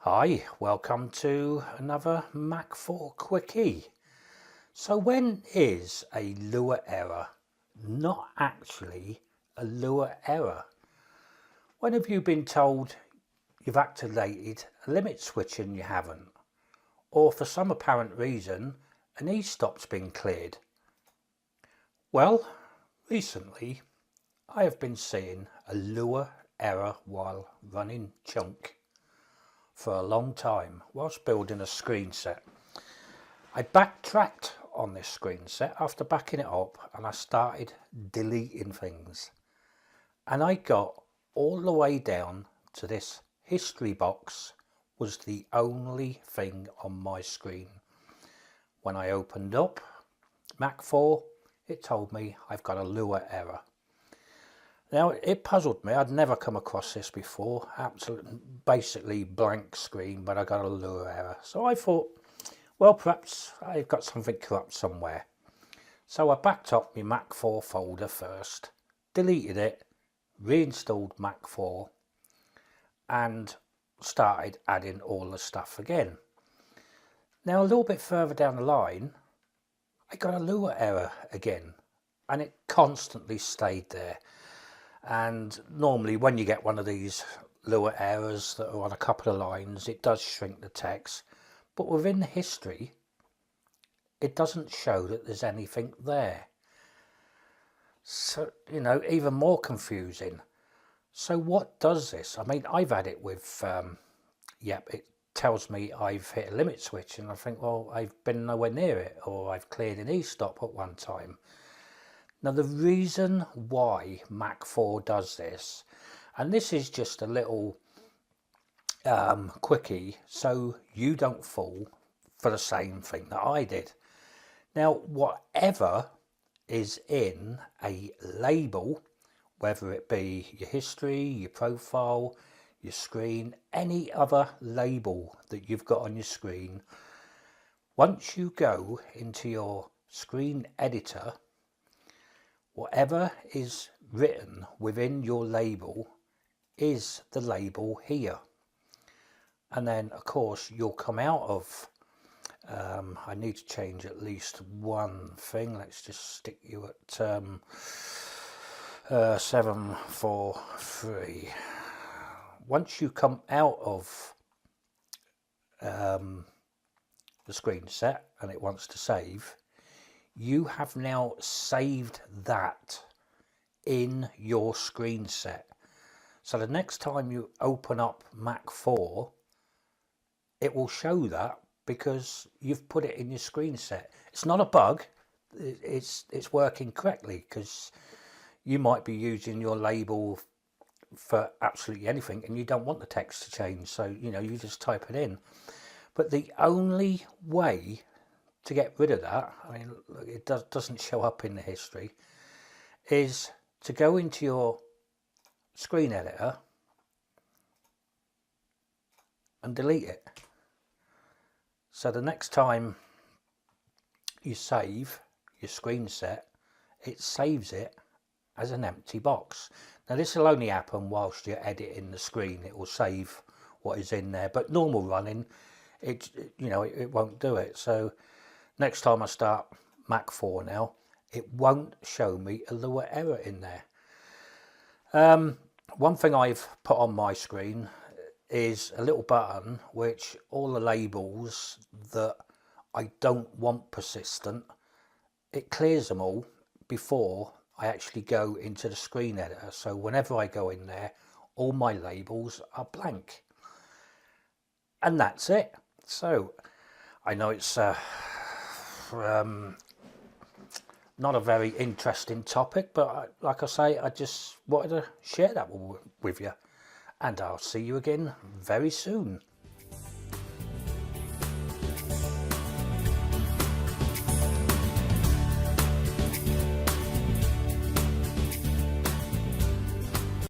Hi, welcome to another Mac 4 Quickie. So when is a Lua error not actually a Lua error? When have you been told you've activated a limit switch and you haven't? Or for some apparent reason, an e-stop's been cleared? Well, recently I have been seeing a Lua error while running Chunk for a long time whilst building a screen set. I backtracked on this screen set after backing it up and I started deleting things. And I got all the way down to this history box was the only thing on my screen. When I opened up Mac 4, it told me I've got a Lua error. Now it puzzled me, I'd never come across this before, basically blank screen, but I got a Lua error. So I thought, well, perhaps I've got something corrupt somewhere. So I backed up my Mac 4 folder first, deleted it, reinstalled Mac 4 and started adding all the stuff again. Now a little bit further down the line, I got a Lua error again and it constantly stayed there. And normally when you get one of these Lua errors that are on a couple of lines, it does shrink the text. But within the history, it doesn't show that there's anything there. So, even more confusing. So what does this? I mean, I've had it with, it tells me I've hit a limit switch and I think, well, I've been nowhere near it, or I've cleared an e-stop at one time. Now the reason why Mac 4 does this, and this is just a little quickie so you don't fall for the same thing that I did. Now whatever is in a label, whether it be your history, your profile, your screen, any other label that you've got on your screen, once you go into your screen editor, whatever is written within your label is the label here. And then of course you'll come out of, I need to change at least one thing. Let's just stick you at 743. Once you come out of the screen set and it wants to save, you have now saved that in your screen set. So the next time you open up Mac 4, it will show that because you've put it in your screen set. It's not a bug, it's working correctly, because you might be using your label for absolutely anything and you don't want the text to change, so you just type it in. But the only way to get rid of that, I mean, look, it doesn't show up in the history, is to go into your screen editor and delete it. So the next time you save your screen set, it saves it as an empty box. Now this will only happen whilst you're editing the screen. It will save what is in there, but normal running, it won't do it. So next time I start Mac 4 now, it won't show me a Lua error in there. One thing I've put on my screen is a little button which all the labels that I don't want persistent, it clears them all before I actually go into the screen editor. So whenever I go in there, all my labels are blank. And that's it. So I know it's not a very interesting topic, but like I say, I just wanted to share that with you, and I'll see you again very soon.